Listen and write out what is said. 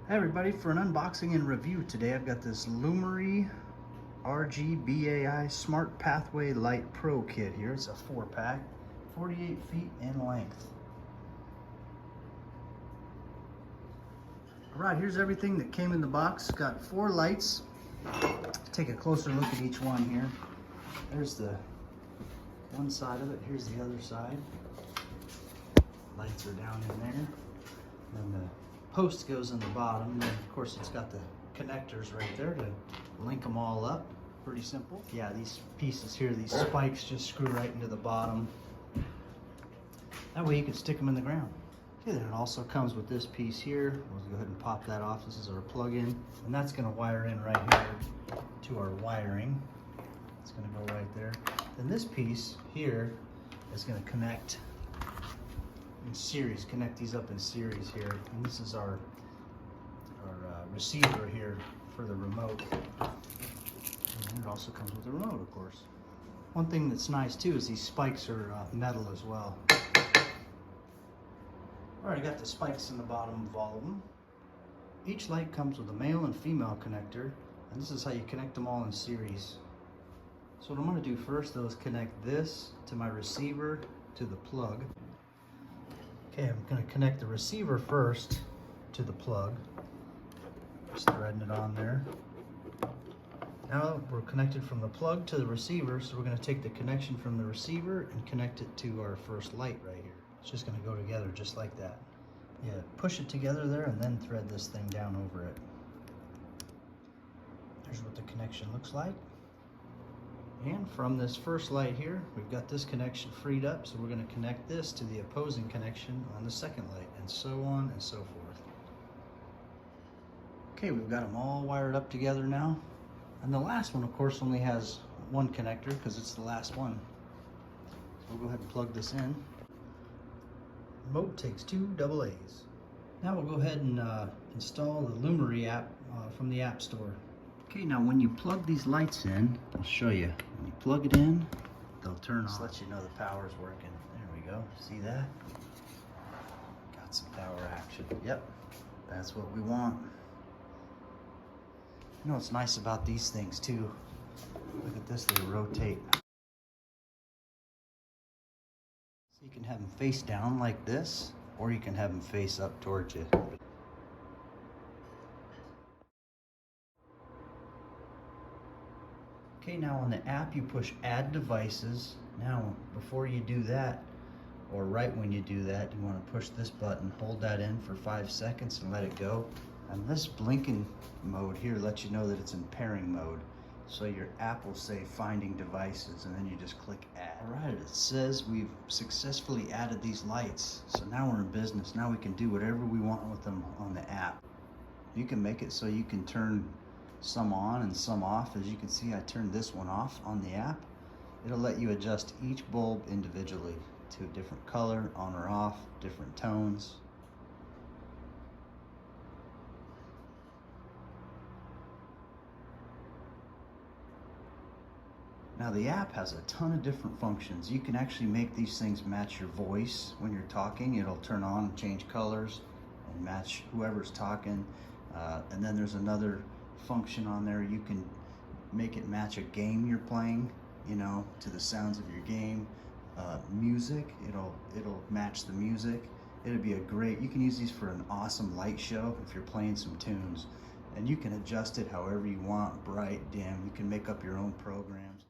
Hey everybody, for an unboxing and review today, I've got this Lumary RGBAI Smart Pathway Light Pro kit here. It's a 4-pack, 48 feet in length. All right, here's everything that came in the box. Got 4 lights. Take a closer look at each one here. There's the one side of it. Here's the other side. Lights are down in there. And the post goes in the bottom, and of course it's got the connectors right there to link them all up. Pretty simple. Yeah, these pieces here, these spikes just screw right into the bottom. That way you can stick them in the ground. Okay, then it also comes with this piece here. We'll go ahead and pop that off. This is our plug-in, and that's going to wire in right here to our wiring. It's going to go right there. Then this piece here is going to connect in series, connect these up in series here. And this is our receiver here for the remote. And it also comes with the remote, of course. One thing that's nice too is these spikes are metal as well. Alright, I got the spikes in the bottom of all of them. Each light comes with a male and female connector, and this is how you connect them all in series. So what I'm going to do first though is connect this to my receiver to the plug. Okay, I'm going to connect the receiver first to the plug. Just threading it on there. Now we're connected from the plug to the receiver, so we're going to take the connection from the receiver and connect it to our first light right here. It's just going to go together just like that. Yeah, push it together there and then thread this thing down over it. There's what the connection looks like. And from this first light here, we've got this connection freed up, so we're going to connect this to the opposing connection on the second light, and so on and so forth. Okay, we've got them all wired up together now. And the last one, of course, only has one connector because it's the last one. So we'll go ahead and plug this in. Remote takes 2 AA's. Now we'll go ahead and install the Lumary app from the App Store. Okay, now when you plug these lights in, I'll show you. When you plug it in, they'll turn on. Just let you know the power's working. There we go. See that? Got some power action. Yep, that's what we want. You know what's nice about these things too? Look at this, they rotate. So you can have them face down like this, or you can have them face up towards you. Okay, now on the app you push add devices. Now before you do that, or right when you do that, you want to push this button, hold that in for 5 seconds and let it go. And this blinking mode here lets you know that it's in pairing mode. So your app will say finding devices, and then you just click add. Alright, it says we've successfully added these lights. So now we're in business. Now we can do whatever we want with them on the app. You can make it so you can turn some on and some off. As you can see, I turned this one off on the app. It'll let you adjust each bulb individually to a different color, on or off, different tones. Now the app has a ton of different functions. You can actually make these things match your voice when you're talking. It'll turn on and change colors and match whoever's talking. And then there's another function on there. You can make it match a game you're playing, you know, to the sounds of your game. Music, it'll match the music. It'll be a great, you can use these for an awesome light show if you're playing some tunes. And you can adjust it however you want, bright, dim. You can make up your own programs.